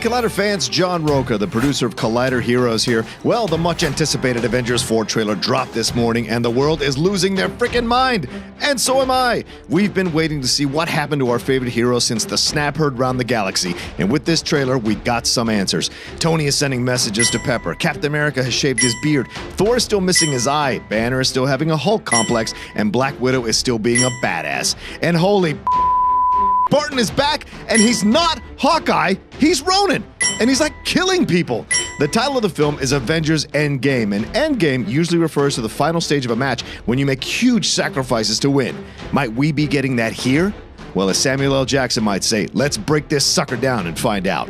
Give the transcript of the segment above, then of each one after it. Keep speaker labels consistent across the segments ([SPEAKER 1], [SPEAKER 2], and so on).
[SPEAKER 1] Collider fans, John Roca, the producer of Collider Heroes here. Well, the much-anticipated Avengers 4 trailer dropped this morning, and the world is losing their frickin' mind. And so am I. We've been waiting to see what happened to our favorite hero since the snap heard round the galaxy, and with this trailer, we got some answers. Tony is sending messages to Pepper. Captain America has shaved his beard. Thor is still missing his eye. Banner is still having a Hulk complex, and Black Widow is still being a badass. And holy Barton is back, and he's not Hawkeye, he's Ronin, and he's like killing people. The title of the film is Avengers Endgame, and Endgame usually refers to the final stage of a match when you make huge sacrifices to win. Might we be getting that here? Well, as Samuel L. Jackson might say, let's break this sucker down and find out.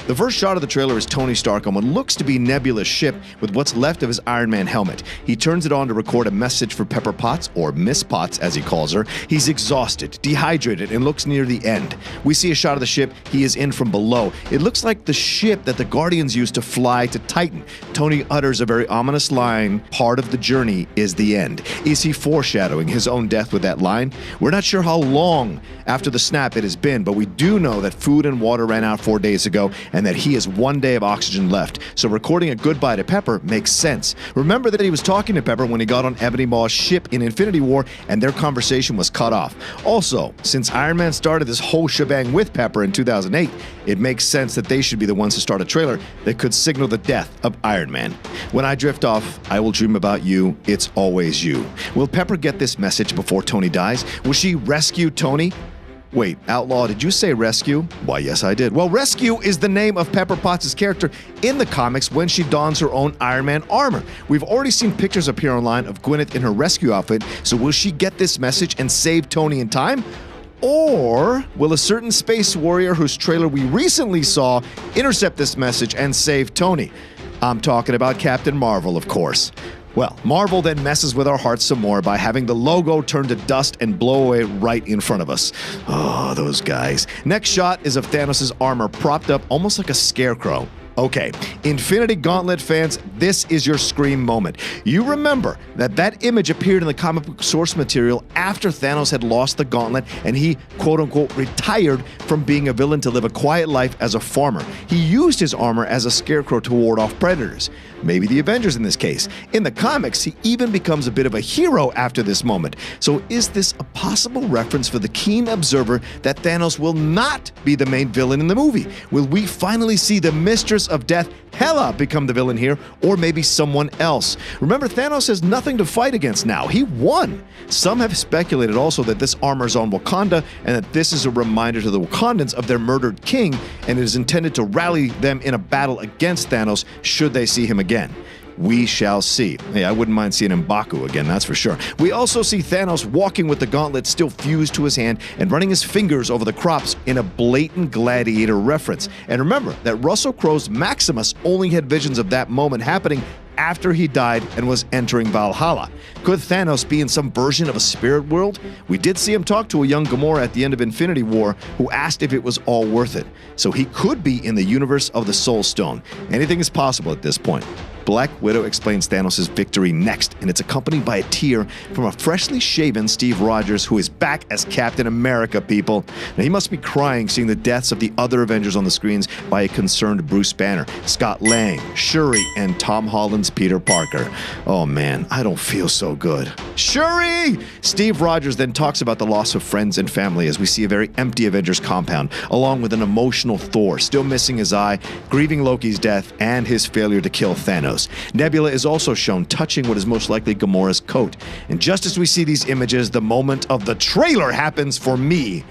[SPEAKER 1] The first shot of the trailer is Tony Stark on what looks to be Nebula's ship with what's left of his Iron Man helmet. He turns it on to record a message for Pepper Potts, or Miss Potts as he calls her. He's exhausted, dehydrated, and looks near the end. We see a shot of the ship he is in from below. It looks like the ship that the Guardians used to fly to Titan. Tony utters a very ominous line, part of the journey is the end. Is he foreshadowing his own death with that line? We're not sure how long after the snap it has been, but we do know that food and water ran out 4 days ago, and that he has 1 day of oxygen left, so recording a goodbye to Pepper makes sense. Remember that he was talking to Pepper when he got on Ebony Maw's ship in Infinity War, and their conversation was cut off. Also, since Iron Man started this whole shebang with Pepper in 2008, it makes sense that they should be the ones to start a trailer that could signal the death of Iron Man. When I drift off, I will dream about you, it's always you. Will Pepper get this message before Tony dies? Will she rescue Tony? Wait, Outlaw, did you say rescue? Why, yes, I did. Well, Rescue is the name of Pepper Potts' character in the comics when she dons her own Iron Man armor. We've already seen pictures appear online of Gwyneth in her rescue outfit, so will she get this message and save Tony in time? Or will a certain space warrior whose trailer we recently saw intercept this message and save Tony? I'm talking about Captain Marvel, of course. Well, Marvel then messes with our hearts some more by having the logo turn to dust and blow away right in front of us. Oh, those guys. Next shot is of Thanos' armor propped up almost like a scarecrow. Okay, Infinity Gauntlet fans, this is your scream moment. You remember that image appeared in the comic book source material after Thanos had lost the gauntlet and he, quote-unquote, retired from being a villain to live a quiet life as a farmer. He used his armor as a scarecrow to ward off predators. Maybe the Avengers in this case. In the comics, he even becomes a bit of a hero after this moment. So is this a possible reference for the keen observer that Thanos will not be the main villain in the movie? Will we finally see the Mistress of Death, Hela, become the villain here, or maybe someone else? Remember, Thanos has nothing to fight against now. He won. Some have speculated also that this armor is on Wakanda and that this is a reminder to the Wakandans of their murdered king, and it is intended to rally them in a battle against Thanos should they see him again. We shall see. Hey, I wouldn't mind seeing M'Baku again, that's for sure. We also see Thanos walking with the gauntlet still fused to his hand and running his fingers over the crops in a blatant Gladiator reference. And remember that Russell Crowe's Maximus only had visions of that moment happening after he died and was entering Valhalla. Could Thanos be in some version of a spirit world? We did see him talk to a young Gamora at the end of Infinity War who asked if it was all worth it. So he could be in the universe of the Soul Stone. Anything is possible at this point. Black Widow explains Thanos' victory next, and it's accompanied by a tear from a freshly shaven Steve Rogers, who is back as Captain America, people. Now, he must be crying seeing the deaths of the other Avengers on the screens by a concerned Bruce Banner, Scott Lang, Shuri, and Tom Holland's Peter Parker. Oh man, I don't feel so good. Shuri! Steve Rogers then talks about the loss of friends and family as we see a very empty Avengers compound, along with an emotional Thor still missing his eye, grieving Loki's death, and his failure to kill Thanos. Nebula is also shown touching what is most likely Gamora's coat. And just as we see these images, the moment of the trailer happens for me.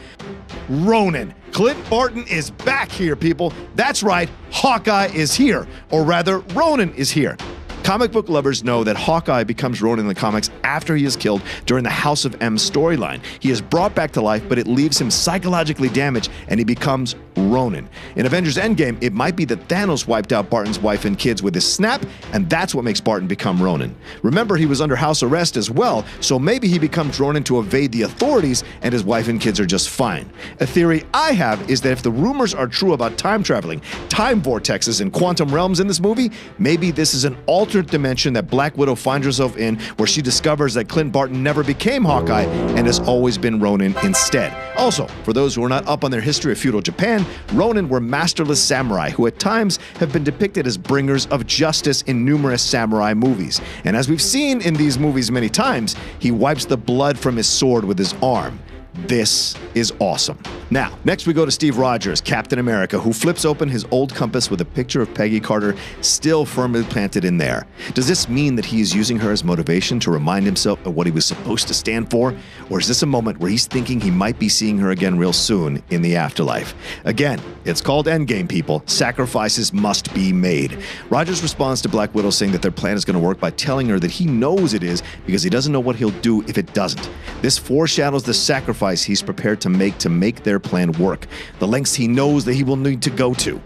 [SPEAKER 1] Ronin. Clint Barton is back here, people. That's right, Hawkeye is here. Or rather, Ronin is here. Comic book lovers know that Hawkeye becomes Ronin in the comics after he is killed during the House of M storyline. He is brought back to life, but it leaves him psychologically damaged, and he becomes Ronin. In Avengers Endgame, it might be that Thanos wiped out Barton's wife and kids with his snap, and that's what makes Barton become Ronin. Remember, he was under house arrest as well, so maybe he becomes Ronin to evade the authorities, and his wife and kids are just fine. A theory I have is that if the rumors are true about time traveling, time vortexes, and quantum realms in this movie, maybe this is an alternate dimension that Black Widow finds herself in, where she discovers that Clint Barton never became Hawkeye and has always been Ronin instead. Also, for those who are not up on their history of feudal Japan, Ronin were masterless samurai who at times have been depicted as bringers of justice in numerous samurai movies. And as we've seen in these movies many times, he wipes the blood from his sword with his arm. This is awesome. Now, next we go to Steve Rogers, Captain America, who flips open his old compass with a picture of Peggy Carter still firmly planted in there. Does this mean that he is using her as motivation to remind himself of what he was supposed to stand for? Or is this a moment where he's thinking he might be seeing her again real soon in the afterlife? Again, it's called Endgame, people. Sacrifices must be made. Rogers responds to Black Widow saying that their plan is going to work by telling her that he knows it is because he doesn't know what he'll do if it doesn't. This foreshadows the sacrifice he's prepared to make their plan work, the lengths he knows that he will need to go to.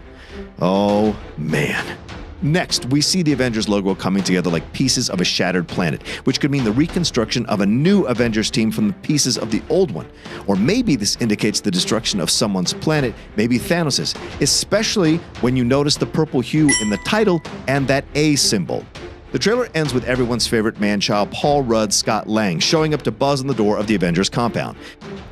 [SPEAKER 1] Oh, man. Next, we see the Avengers logo coming together like pieces of a shattered planet, which could mean the reconstruction of a new Avengers team from the pieces of the old one. Or maybe this indicates the destruction of someone's planet, maybe Thanos's, especially when you notice the purple hue in the title and that A symbol. The trailer ends with everyone's favorite man-child Paul Rudd Scott Lang showing up to buzz on the door of the Avengers compound.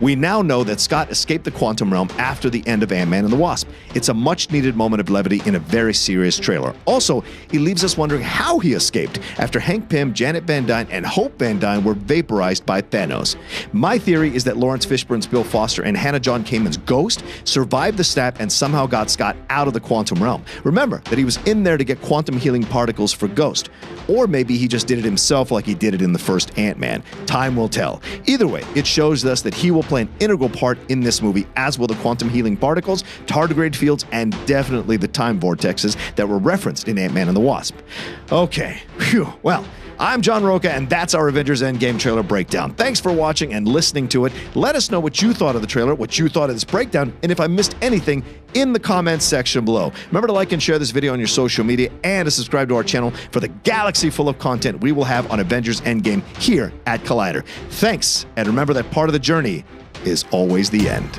[SPEAKER 1] We now know that Scott escaped the quantum realm after the end of Ant-Man and the Wasp. It's a much-needed moment of levity in a very serious trailer. Also, he leaves us wondering how he escaped after Hank Pym, Janet Van Dyne, and Hope Van Dyne were vaporized by Thanos. My theory is that Lawrence Fishburne's Bill Foster and Hannah John Kamen's Ghost survived the snap and somehow got Scott out of the quantum realm. Remember that he was in there to get quantum healing particles for Ghost. Or maybe he just did it himself like he did it in the first Ant-Man. Time will tell. Either way, it shows us that he will play an integral part in this movie, as will the quantum healing particles, tardigrade fields, and definitely the time vortexes that were referenced in Ant-Man and the Wasp. Okay, phew, well, I'm John Roca, and that's our Avengers Endgame trailer breakdown. Thanks for watching and listening to it. Let us know what you thought of the trailer, what you thought of this breakdown, and if I missed anything in the comments section below. Remember to like and share this video on your social media and to subscribe to our channel for the galaxy full of content we will have on Avengers Endgame here at Collider. Thanks, and remember that part of the journey is always the end.